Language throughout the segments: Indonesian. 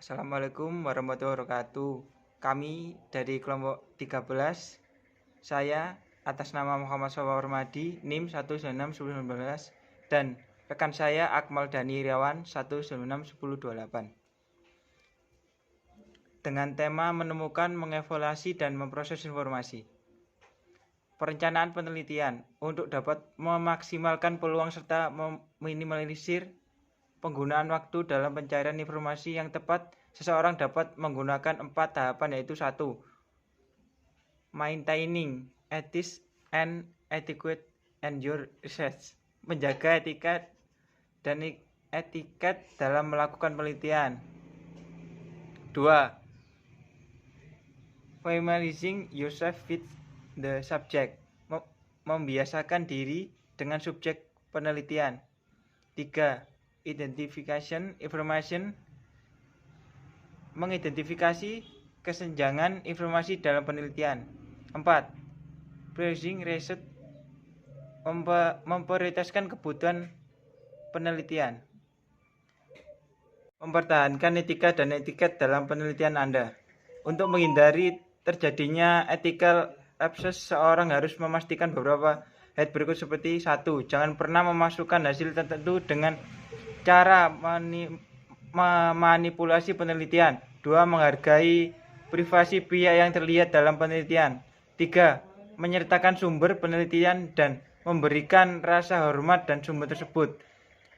Assalamualaikum warahmatullahi wabarakatuh. Kami dari kelompok 13, saya atas nama Muhammad Sofwan Permadi, NIM 1961019 dan rekan saya Akmal Dani Irawan 1961028. Dengan tema menemukan, mengevaluasi dan memproses informasi. Perencanaan penelitian untuk dapat memaksimalkan peluang serta meminimalisir penggunaan waktu dalam pencarian informasi yang tepat, seseorang dapat menggunakan 4 tahapan, yaitu 1. Maintaining ethics and etiquette and your research. Menjaga etiket dan etiket dalam melakukan penelitian. 2. Familiarizing yourself with the subject. Membiasakan diri dengan subjek penelitian. 3. Identification information. Mengidentifikasi kesenjangan informasi dalam penelitian. 4. Prioritizing research. Memprioritaskan kebutuhan penelitian. Mempertahankan etika dan etiket dalam penelitian Anda. Untuk menghindari terjadinya ethical lapses, seorang harus memastikan beberapa hal berikut seperti 1. Jangan pernah memasukkan hasil tertentu dengan cara memanipulasi penelitian. 2. Menghargai privasi pihak yang terlihat dalam penelitian. 3. Menyertakan sumber penelitian dan memberikan rasa hormat dan sumber tersebut.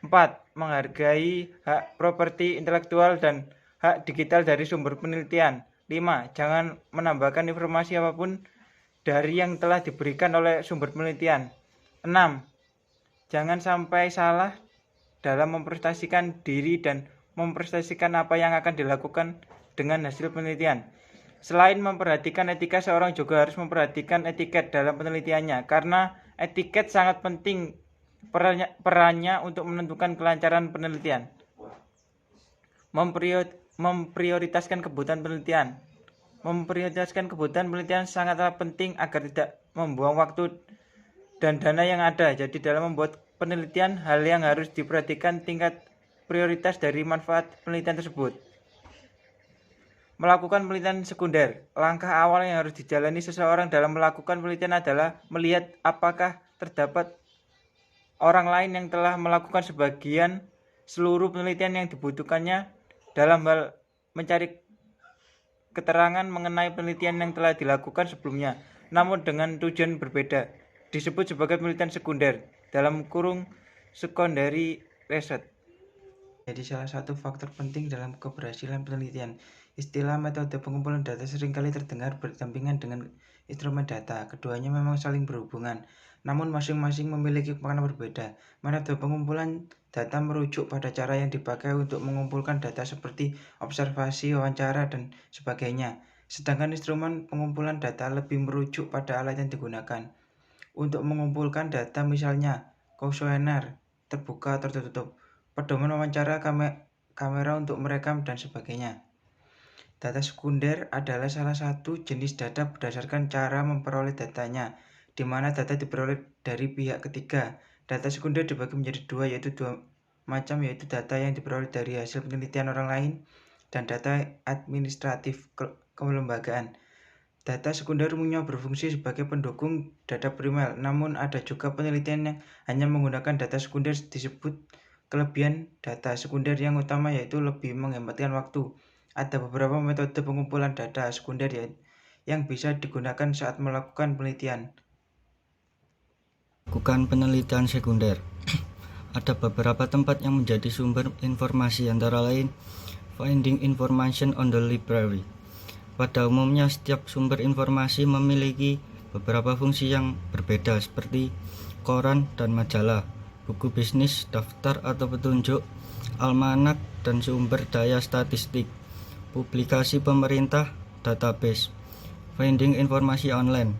4. Menghargai hak properti intelektual dan hak digital dari sumber penelitian. 5. Jangan menambahkan informasi apapun dari yang telah diberikan oleh sumber penelitian. 6. Jangan sampai salah dalam mempresentasikan diri dan mempresentasikan apa yang akan dilakukan dengan hasil penelitian. Selain memperhatikan etika, seorang juga harus memperhatikan etiket dalam penelitiannya, karena etiket sangat penting perannya untuk menentukan kelancaran penelitian. Memprioritaskan kebutuhan penelitian. Memprioritaskan kebutuhan penelitian sangatlah penting agar tidak membuang waktu dan dana yang ada. Jadi dalam membuat penelitian, hal yang harus diperhatikan tingkat prioritas dari manfaat penelitian tersebut. Melakukan penelitian sekunder. Langkah awal yang harus dijalani seseorang dalam melakukan penelitian adalah melihat apakah terdapat orang lain yang telah melakukan seluruh penelitian yang dibutuhkannya dalam hal mencari keterangan mengenai penelitian yang telah dilakukan sebelumnya, namun dengan tujuan berbeda. Disebut sebagai penelitian sekunder dalam kurung secondary research. Jadi salah satu faktor penting dalam keberhasilan penelitian. Istilah metode pengumpulan data seringkali terdengar berdampingan dengan instrumen data. Keduanya memang saling berhubungan, namun masing-masing memiliki makna berbeda. Metode pengumpulan data merujuk pada cara yang dipakai untuk mengumpulkan data seperti observasi, wawancara, dan sebagainya. Sedangkan instrumen pengumpulan data lebih merujuk pada alat yang digunakan untuk mengumpulkan data, misalnya kuesioner terbuka atau tertutup, pedoman wawancara, kamera untuk merekam, dan sebagainya. Data sekunder adalah salah satu jenis data berdasarkan cara memperoleh datanya, di mana data diperoleh dari pihak ketiga. Data sekunder dibagi menjadi dua macam, yaitu data yang diperoleh dari hasil penelitian orang lain dan data administratif kelembagaan. Data sekunder umumnya berfungsi sebagai pendukung data primer, namun ada juga penelitian yang hanya menggunakan data sekunder. Disebut kelebihan data sekunder yang utama yaitu lebih menghematkan waktu. Ada beberapa metode pengumpulan data sekunder yang bisa digunakan saat melakukan penelitian. Lakukan penelitian sekunder. Ada beberapa tempat yang menjadi sumber informasi, antara lain finding information on the library. Pada umumnya setiap sumber informasi memiliki beberapa fungsi yang berbeda, seperti koran dan majalah, buku bisnis, daftar atau petunjuk, almanak, dan sumber daya statistik, publikasi pemerintah, database. Finding informasi online,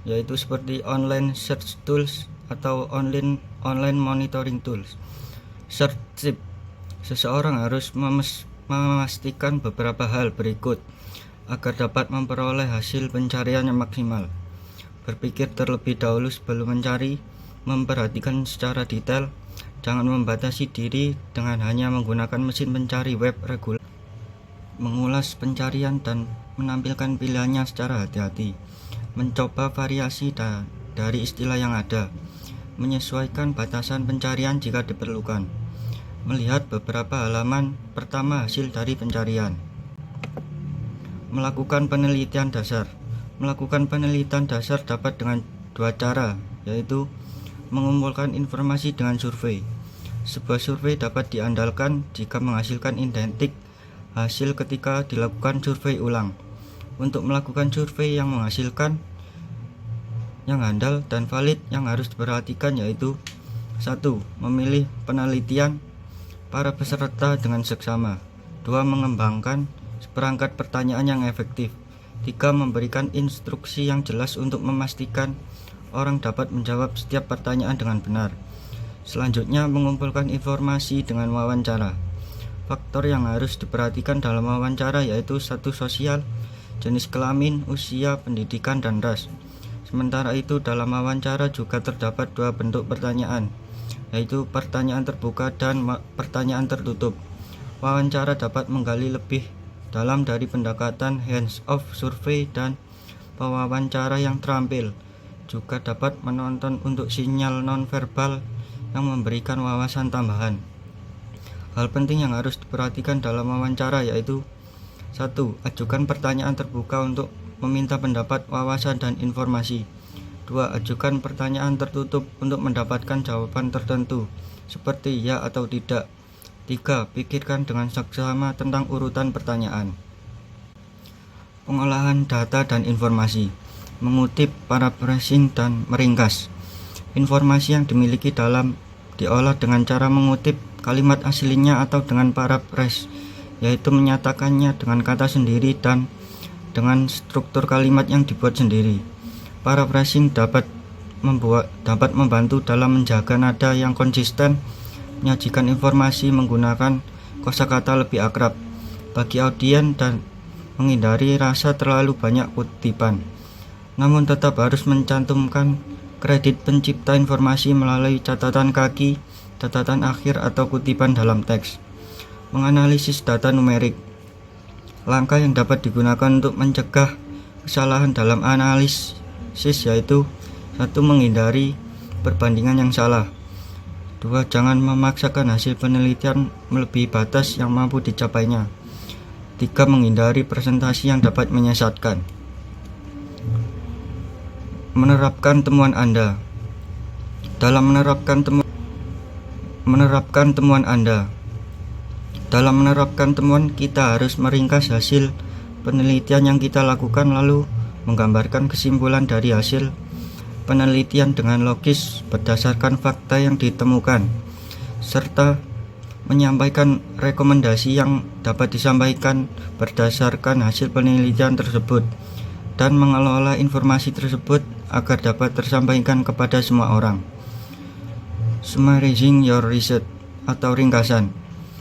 yaitu seperti online search tools atau online monitoring tools. Search. Seseorang harus memastikan beberapa hal berikut agar dapat memperoleh hasil pencarian yang maksimal. Berpikir terlebih dahulu sebelum mencari, memperhatikan secara detail, jangan membatasi diri dengan hanya menggunakan mesin pencari web reguler. mengulas pencarian dan menampilkan pilihannya secara hati-hati, mencoba variasi dari istilah yang ada, menyesuaikan batasan pencarian jika diperlukan, melihat beberapa halaman pertama hasil dari pencarian. Melakukan penelitian dasar. Melakukan penelitian dasar dapat dengan dua cara, yaitu mengumpulkan informasi dengan survei. Sebuah survei dapat diandalkan jika menghasilkan identik hasil ketika dilakukan survei ulang. Untuk melakukan survei yang menghasilkan yang handal dan valid yang harus diperhatikan yaitu 1. Memilih penelitian para peserta dengan seksama. 2. Mengembangkan seperangkat pertanyaan yang efektif. 3. Memberikan instruksi yang jelas untuk memastikan orang dapat menjawab setiap pertanyaan dengan benar. Selanjutnya, mengumpulkan informasi dengan wawancara. Faktor yang harus diperhatikan dalam wawancara yaitu status sosial, jenis kelamin, usia, pendidikan, dan ras. Sementara itu, dalam wawancara juga terdapat dua bentuk pertanyaan, yaitu pertanyaan terbuka dan pertanyaan tertutup. Wawancara dapat menggali lebih dalam dari pendekatan hands-off survei dan pewawancara yang terampil. Juga dapat menonton untuk sinyal nonverbal yang memberikan wawasan tambahan. Hal penting yang harus diperhatikan dalam wawancara yaitu 1. Ajukan pertanyaan terbuka untuk meminta pendapat, wawasan, dan informasi. 2. Ajukan pertanyaan tertutup untuk mendapatkan jawaban tertentu, seperti ya atau tidak. 3. Pikirkan dengan seksama tentang urutan pertanyaan. Pengolahan data dan informasi. Mengutip, paraphrasing, dan meringkas. Informasi yang dimiliki diolah dengan cara mengutip kalimat aslinya atau dengan paraphrase, yaitu menyatakannya dengan kata sendiri dan dengan struktur kalimat yang dibuat sendiri. Paraphrasing dapat membantu dalam menjaga nada yang konsisten, menyajikan informasi menggunakan kosakata lebih akrab bagi audien dan menghindari rasa terlalu banyak kutipan. Namun tetap harus mencantumkan kredit pencipta informasi melalui catatan kaki, catatan akhir, atau kutipan dalam teks. Menganalisis data numerik. Langkah yang dapat digunakan untuk mencegah kesalahan dalam analisis yaitu 1. Menghindari perbandingan yang salah. 2. Jangan memaksakan hasil penelitian melebihi batas yang mampu dicapainya. 3. Menghindari presentasi yang dapat menyesatkan. Menerapkan temuan Anda. Dalam menerapkan temuan kita harus meringkas hasil penelitian yang kita lakukan lalu menggambarkan kesimpulan dari hasil penelitian dengan logis berdasarkan fakta yang ditemukan, serta menyampaikan rekomendasi yang dapat disampaikan berdasarkan hasil penelitian tersebut, dan mengelola informasi tersebut agar dapat tersampaikan kepada semua orang. Summarizing your research atau ringkasan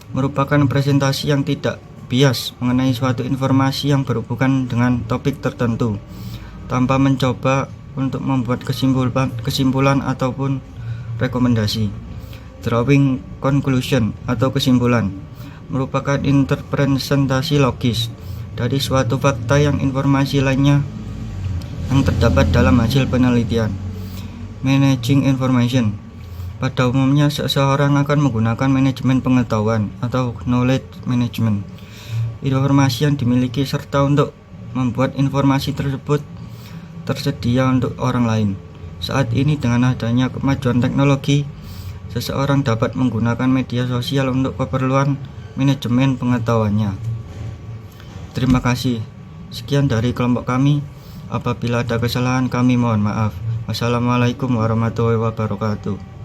merupakan presentasi yang tidak bias mengenai suatu informasi yang berhubungan dengan topik tertentu tanpa mencoba untuk membuat kesimpulan ataupun rekomendasi. Drawing conclusion atau kesimpulan merupakan interpretasi logis dari suatu fakta yang informasi lainnya yang terdapat dalam hasil penelitian. Managing information. Pada umumnya seseorang akan menggunakan manajemen pengetahuan atau knowledge management. Informasi yang dimiliki serta untuk membuat informasi tersebut tersedia untuk orang lain. Saat ini dengan adanya kemajuan teknologi, seseorang dapat menggunakan media sosial untuk keperluan manajemen pengetahuannya. Terima kasih. Sekian dari kelompok kami. Apabila ada kesalahan kami mohon maaf. Wassalamualaikum warahmatullahi wabarakatuh.